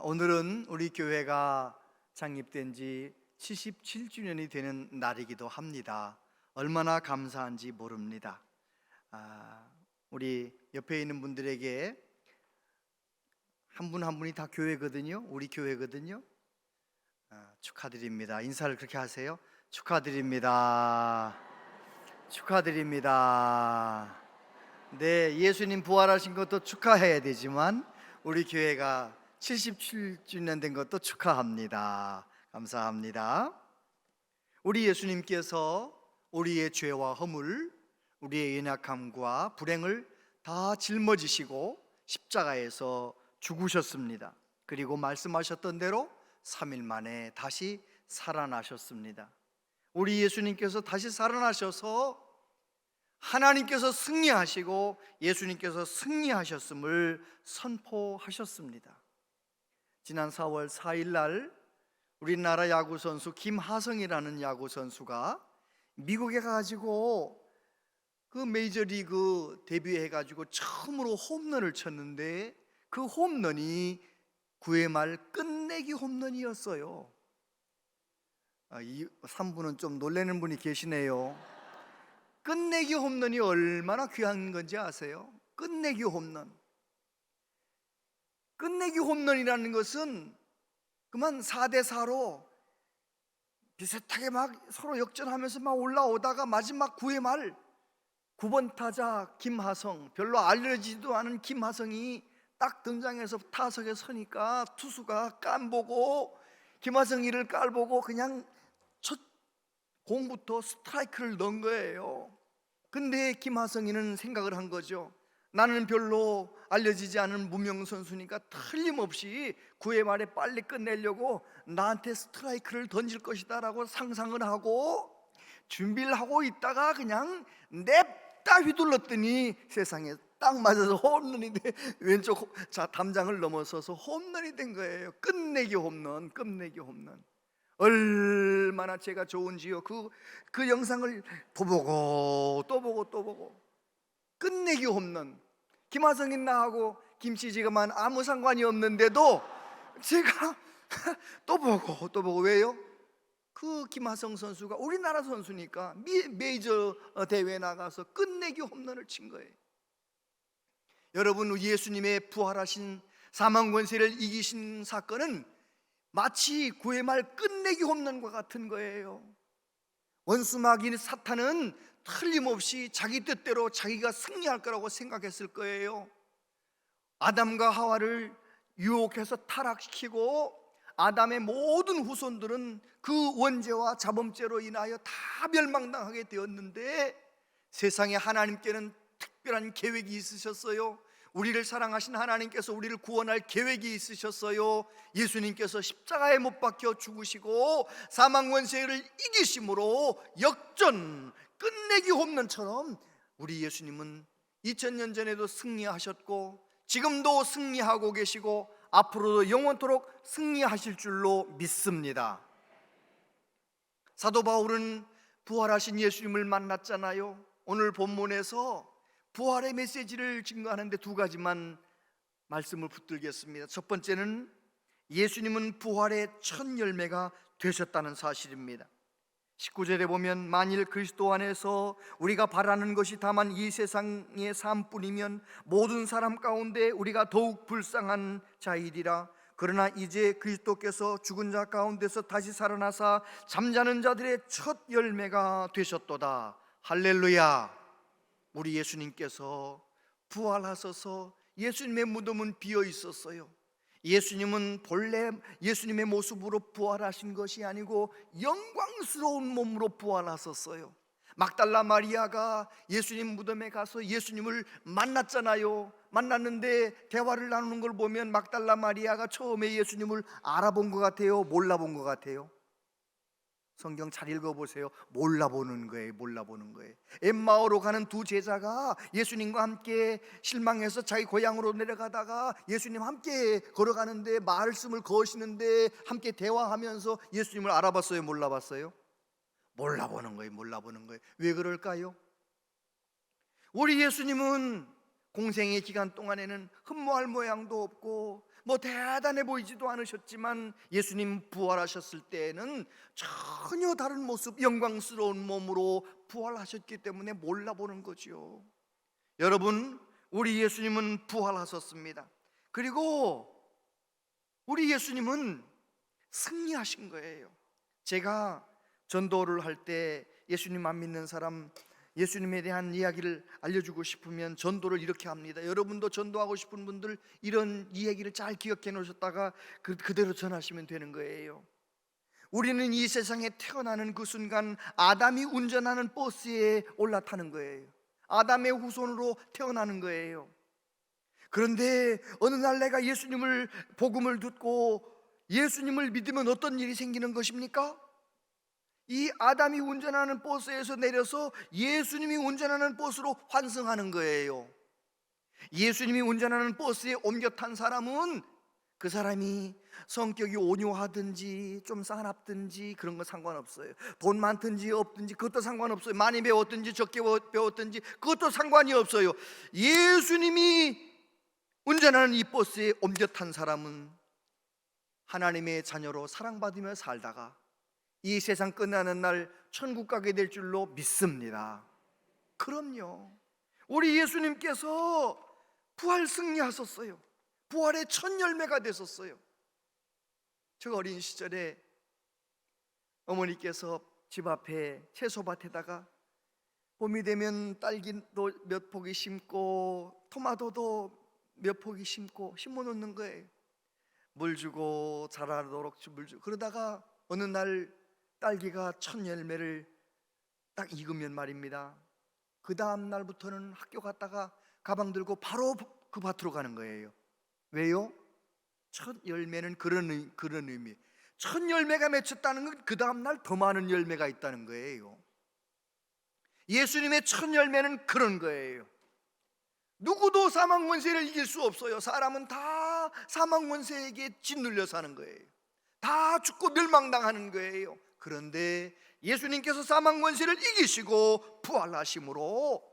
오늘은 우리 교회가 창립된 지 77주년이 되는 날이기도 합니다. 얼마나 감사한지 모릅니다. 우리 옆에 있는 분들에게 한 분 한 분이 다 교회거든요. 우리 교회거든요. 축하드립니다. 인사를 그렇게 하세요. 축하드립니다. 축하드립니다. 네, 예수님 부활하신 것도 축하해야 되지만 우리 교회가 77주년 된 것도 축하합니다. 감사합니다. 우리 예수님께서 우리의 죄와 허물, 우리의 연약함과 불행을 다 짊어지시고 십자가에서 죽으셨습니다. 그리고 말씀하셨던 대로 3일 만에 다시 살아나셨습니다. 우리 예수님께서 다시 살아나셔서 하나님께서 승리하시고 예수님께서 승리하셨음을 선포하셨습니다. 지난 4월 4일 날 우리나라 야구 선수 김하성이라는 야구 선수가 미국에 가가지고 그 메이저리그 데뷔해가지고 처음으로 홈런을 쳤는데 그 홈런이 9회 말 끝내기 홈런이었어요. 이 3분은 좀 놀라는 분이 계시네요. 끝내기 홈런이 얼마나 귀한 건지 아세요? 끝내기 홈런. 끝내기 홈런이라는 것은 그만 4대4로 비슷하게 막 서로 역전하면서 막 올라오다가 마지막 9회 말 9번 타자 김하성, 별로 알려지지도 않은 김하성이 딱 등장해서 타석에 서니까 투수가 깐보고 김하성이를 깔보고 그냥 첫 공부터 스트라이크를 넣은 거예요. 근데 김하성이는 생각을 한 거죠. 나는 별로 알려지지 않은 무명 선수니까 틀림없이 9회 말에 빨리 끝내려고 나한테 스트라이크를 던질 것이다 라고 상상을 하고 준비를 하고 있다가 그냥 냅다 휘둘렀더니 세상에 딱 맞아서 홈런이 돼. 왼쪽 담장을 넘어서서 홈런이 된 거예요. 끝내기 홈런, 끝내기 홈런. 얼마나 제가 좋은지요. 그 영상을 또 보고 또 보고 또 보고. 끝내기 홈런. 김하성이 나하고 김씨지가만 아무 상관이 없는데도 제가 또 보고 또 보고. 왜요? 그 김하성 선수가 우리나라 선수니까 메이저 대회에 나가서 끝내기 홈런을 친 거예요. 여러분, 예수님의 부활하신 사망 권세를 이기신 사건은 마치 9회 말 끝내기 홈런과 같은 거예요. 원수 마귀 사탄은 틀림없이 자기 뜻대로 자기가 승리할 거라고 생각했을 거예요. 아담과 하와를 유혹해서 타락시키고 아담의 모든 후손들은 그 원죄와 자범죄로 인하여 다 멸망당하게 되었는데 세상에 하나님께는 특별한 계획이 있으셨어요. 우리를 사랑하신 하나님께서 우리를 구원할 계획이 있으셨어요. 예수님께서 십자가에 못 박혀 죽으시고 사망 권세를 이기심으로 역전 끝내기 홈런처럼 우리 예수님은 2000년 전에도 승리하셨고 지금도 승리하고 계시고 앞으로도 영원토록 승리하실 줄로 믿습니다. 사도 바울은 부활하신 예수님을 만났잖아요. 오늘 본문에서 부활의 메시지를 증거하는데 두 가지만 말씀을 붙들겠습니다. 첫 번째는 예수님은 부활의 첫 열매가 되셨다는 사실입니다. 19절에 보면 만일 그리스도 안에서 우리가 바라는 것이 다만 이 세상의 삶뿐이면 모든 사람 가운데 우리가 더욱 불쌍한 자이리라. 그러나 이제 그리스도께서 죽은 자 가운데서 다시 살아나사 잠자는 자들의 첫 열매가 되셨도다. 할렐루야. 우리 예수님께서 부활하셔서 예수님의 무덤은 비어 있었어요. 예수님은 본래 예수님의 모습으로 부활하신 것이 아니고 영광스러운 몸으로 부활하셨어요. 막달라 마리아가 예수님 무덤에 가서 예수님을 만났잖아요. 만났는데 대화를 나누는 걸 보면 막달라 마리아가 처음에 예수님을 알아본 것 같아요? 몰라본 것 같아요? 성경 잘 읽어보세요. 몰라보는 거예요. 몰라보는 거예요. 엠마오로 가는 두 제자가 예수님과 함께 실망해서 자기 고향으로 내려가다가 예수님 함께 걸어가는데 말씀을 거시는데 함께 대화하면서 예수님을 알아봤어요? 몰라봤어요? 몰라보는 거예요. 몰라보는 거예요. 왜 그럴까요? 우리 예수님은 공생의 기간 동안에는 흠모할 모양도 없고 뭐 대단해 보이지도 않으셨지만 예수님 부활하셨을 때에는 전혀 다른 모습, 영광스러운 몸으로 부활하셨기 때문에 몰라보는 거죠. 여러분, 우리 예수님은 부활하셨습니다. 그리고 우리 예수님은 승리하신 거예요. 제가 전도를 할 때 예수님 안 믿는 사람, 예수님에 대한 이야기를 알려주고 싶으면 전도를 이렇게 합니다. 여러분도 전도하고 싶은 분들 이런 이야기를 잘 기억해 놓으셨다가 그대로 전하시면 되는 거예요. 우리는 이 세상에 태어나는 그 순간 아담이 운전하는 버스에 올라타는 거예요. 아담의 후손으로 태어나는 거예요. 그런데 어느 날 내가 예수님을 복음을 듣고 예수님을 믿으면 어떤 일이 생기는 것입니까? 이 아담이 운전하는 버스에서 내려서 예수님이 운전하는 버스로 환승하는 거예요. 예수님이 운전하는 버스에 옮겨 탄 사람은 그 사람이 성격이 온유하든지 좀 싸납든지 그런 거 상관없어요. 돈 많든지 없든지 그것도 상관없어요. 많이 배웠든지 적게 배웠든지 그것도 상관이 없어요. 예수님이 운전하는 이 버스에 옮겨 탄 사람은 하나님의 자녀로 사랑받으며 살다가 이 세상 끝나는 날 천국 가게 될 줄로 믿습니다. 그럼요. 우리 예수님께서 부활 승리하셨어요. 부활의 첫 열매가 되셨어요. 제가 어린 시절에 어머니께서 집 앞에 채소밭에다가 봄이 되면 딸기도 몇 포기 심고 토마토도 몇 포기 심고 심어 놓는 거예요. 물 주고 자라도록 물 주고 그러다가 어느 날 딸기가 첫 열매를 딱 익으면 말입니다, 그 다음 날부터는 학교 갔다가 가방 들고 바로 그 밭으로 가는 거예요. 왜요? 첫 열매는 그런 의미. 첫 열매가 맺혔다는 건 그 다음 날 더 많은 열매가 있다는 거예요. 예수님의 첫 열매는 그런 거예요. 누구도 사망 권세를 이길 수 없어요. 사람은 다 사망 권세에게 짓눌려 사는 거예요. 다 죽고 멸망당하는 거예요. 그런데 예수님께서 사망 권세를 이기시고 부활하심으로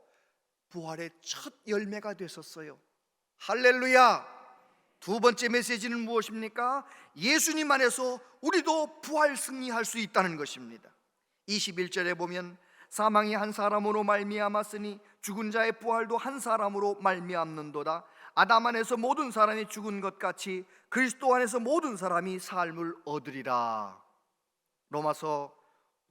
부활의 첫 열매가 되셨어요. 할렐루야. 두 번째 메시지는 무엇입니까? 예수님 안에서 우리도 부활 승리할 수 있다는 것입니다. 21절에 보면 사망이 한 사람으로 말미암았으니 죽은 자의 부활도 한 사람으로 말미암는도다. 아담 안에서 모든 사람이 죽은 것 같이 그리스도 안에서 모든 사람이 삶을 얻으리라. 로마서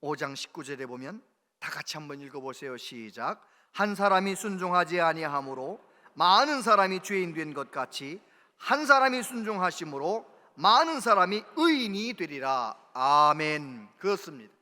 5장 19절에 보면 다 같이 한번 읽어보세요. 시작. 한 사람이 순종하지 아니하므로 많은 사람이 죄인 된 것 같이 한 사람이 순종하심으로 많은 사람이 의인이 되리라. 아멘. 그렇습니다.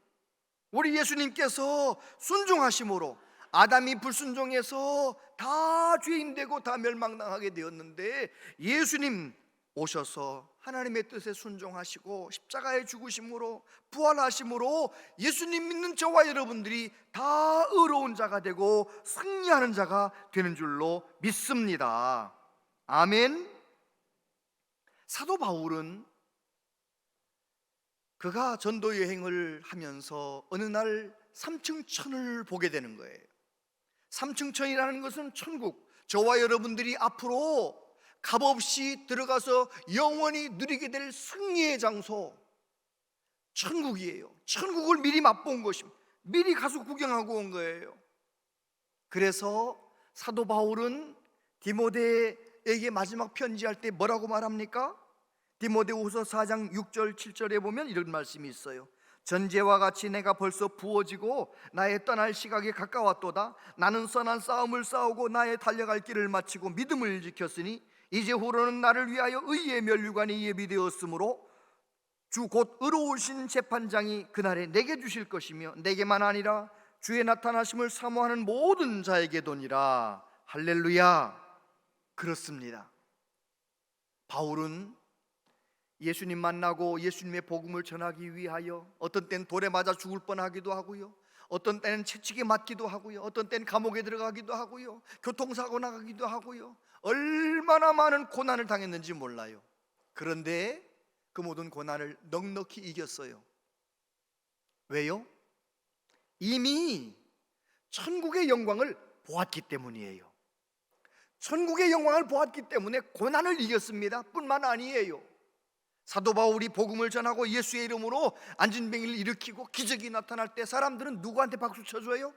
우리 예수님께서 순종하심으로 아담이 불순종해서 다 죄인 되고 다 멸망당하게 되었는데 예수님 오셔서 하나님의 뜻에 순종하시고 십자가에 죽으심으로 부활하심으로 예수님 믿는 저와 여러분들이 다 의로운 자가 되고 승리하는 자가 되는 줄로 믿습니다. 아멘. 사도 바울은 그가 전도 여행을 하면서 어느 날 삼층천을 보게 되는 거예요. 삼층천이라는 것은 천국, 저와 여러분들이 앞으로 값없이 들어가서 영원히 누리게 될 승리의 장소, 천국이에요. 천국을 미리 맛본 것입니다. 미리 가서 구경하고 온 거예요. 그래서 사도 바울은 디모데에게 마지막 편지할 때 뭐라고 말합니까? 디모데후서 4장 6절 7절에 보면 이런 말씀이 있어요. 전제와 같이 내가 벌써 부어지고 나의 떠날 시각이 가까웠도다. 나는 선한 싸움을 싸우고 나의 달려갈 길을 마치고 믿음을 지켰으니 이제 후로는 나를 위하여 의의 면류관이 예비되었으므로 주 곧 의로우신 재판장이 그날에 내게 주실 것이며 내게만 아니라 주의 나타나심을 사모하는 모든 자에게도니라. 할렐루야. 그렇습니다. 바울은 예수님 만나고 예수님의 복음을 전하기 위하여 어떤 때는 돌에 맞아 죽을 뻔하기도 하고요, 어떤 때는 채찍에 맞기도 하고요, 어떤 때는 감옥에 들어가기도 하고요, 교통사고 나가기도 하고요, 얼마나 많은 고난을 당했는지 몰라요. 그런데 그 모든 고난을 넉넉히 이겼어요. 왜요? 이미 천국의 영광을 보았기 때문이에요. 천국의 영광을 보았기 때문에 고난을 이겼습니다. 뿐만 아니에요. 사도 바울이 복음을 전하고 예수의 이름으로 안진뱅이를 일으키고 기적이 나타날 때 사람들은 누구한테 박수 쳐줘요?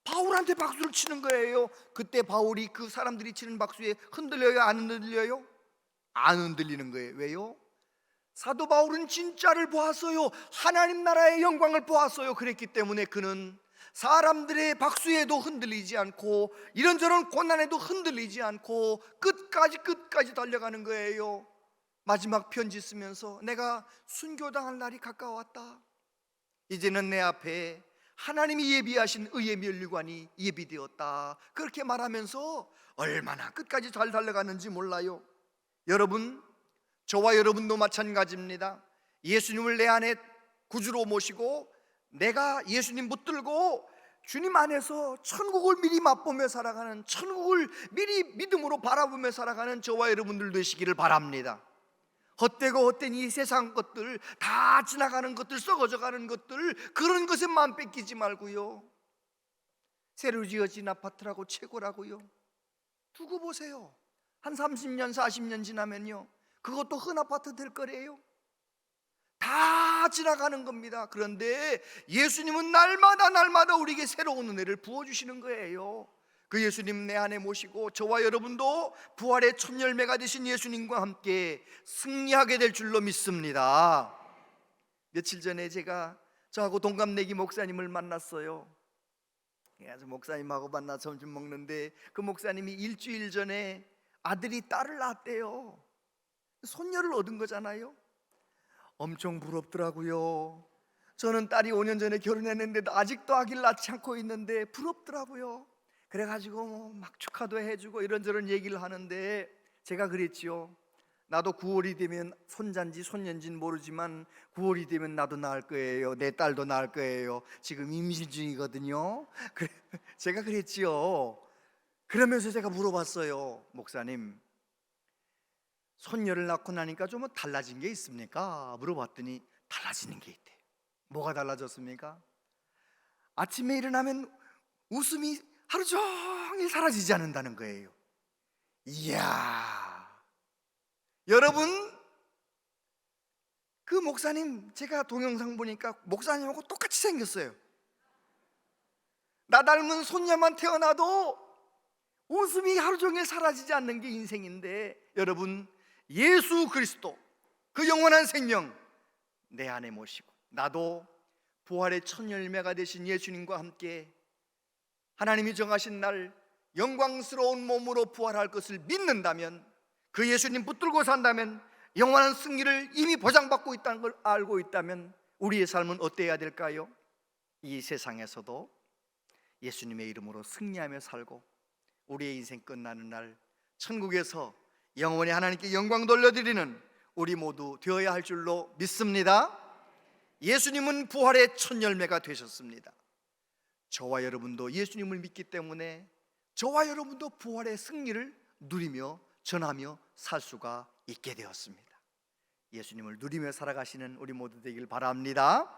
바울한테 박수를 치는 거예요. 그때 바울이 그 사람들이 치는 박수에 흔들려요? 안 흔들려요? 안 흔들리는 거예요. 왜요? 사도 바울은 진짜를 보았어요. 하나님 나라의 영광을 보았어요. 그랬기 때문에 그는 사람들의 박수에도 흔들리지 않고 이런저런 고난에도 흔들리지 않고 끝까지 달려가는 거예요. 마지막 편지 쓰면서 내가 순교당할 날이 가까웠다. 이제는 내 앞에 하나님이 예비하신 의의 면류관이 예비되었다. 그렇게 말하면서 얼마나 끝까지 잘 달려가는지 몰라요. 여러분, 저와 여러분도 마찬가지입니다. 예수님을 내 안에 구주로 모시고 내가 예수님 붙들고 주님 안에서 천국을 미리 맛보며 살아가는, 천국을 미리 믿음으로 바라보며 살아가는 저와 여러분들 되시기를 바랍니다. 헛되고 헛된 이 세상 것들, 다 지나가는 것들, 썩어져가는 것들, 그런 것에 마음 뺏기지 말고요. 새로 지어진 아파트라고 최고라고요. 두고 보세요. 한 30년 40년 지나면요, 그것도 흔 아파트 될 거래요. 다 지나가는 겁니다. 그런데 예수님은 날마다 우리에게 새로운 은혜를 부어주시는 거예요. 그 예수님 내 안에 모시고 저와 여러분도 부활의 첫 열매가 되신 예수님과 함께 승리하게 될 줄로 믿습니다. 며칠 전에 제가 저하고 동갑내기 목사님을 만났어요. 그래서 목사님하고 만나 점심 먹는데 그 목사님이 일주일 전에 아들이 딸을 낳았대요. 손녀를 얻은 거잖아요. 엄청 부럽더라고요. 저는 딸이 5년 전에 결혼했는데도 아직도 아기를 낳지 않고 있는데 부럽더라고요. 그래가지고 막 축하도 해주고 이런저런 얘기를 하는데 제가 그랬지요. 나도 9월이 되면 손자인지 손녀인지는 모르지만 9월이 되면 나도 낳을 거예요. 내 딸도 낳을 거예요. 지금 임신 중이거든요. 제가 그랬지요. 그러면서 제가 물어봤어요. 목사님, 손녀를 낳고 나니까 좀 달라진 게 있습니까? 물어봤더니 달라지는 게 있대요. 뭐가 달라졌습니까? 아침에 일어나면 웃음이 하루 종일 사라지지 않는다는 거예요. 이야, 여러분, 그 목사님 제가 동영상 보니까 목사님하고 똑같이 생겼어요. 나 닮은 손녀만 태어나도 웃음이 하루 종일 사라지지 않는 게 인생인데, 여러분, 예수 그리스도 그 영원한 생명 내 안에 모시고 나도 부활의 첫 열매가 되신 예수님과 함께 하나님이 정하신 날 영광스러운 몸으로 부활할 것을 믿는다면, 그 예수님 붙들고 산다면, 영원한 승리를 이미 보장받고 있다는 걸 알고 있다면 우리의 삶은 어때야 될까요? 이 세상에서도 예수님의 이름으로 승리하며 살고 우리의 인생 끝나는 날 천국에서 영원히 하나님께 영광 돌려드리는 우리 모두 되어야 할 줄로 믿습니다. 예수님은 부활의 첫 열매가 되셨습니다. 저와 여러분도 예수님을 믿기 때문에 저와 여러분도 부활의 승리를 누리며 전하며 살 수가 있게 되었습니다. 예수님을 누리며 살아가시는 우리 모두 되길 바랍니다.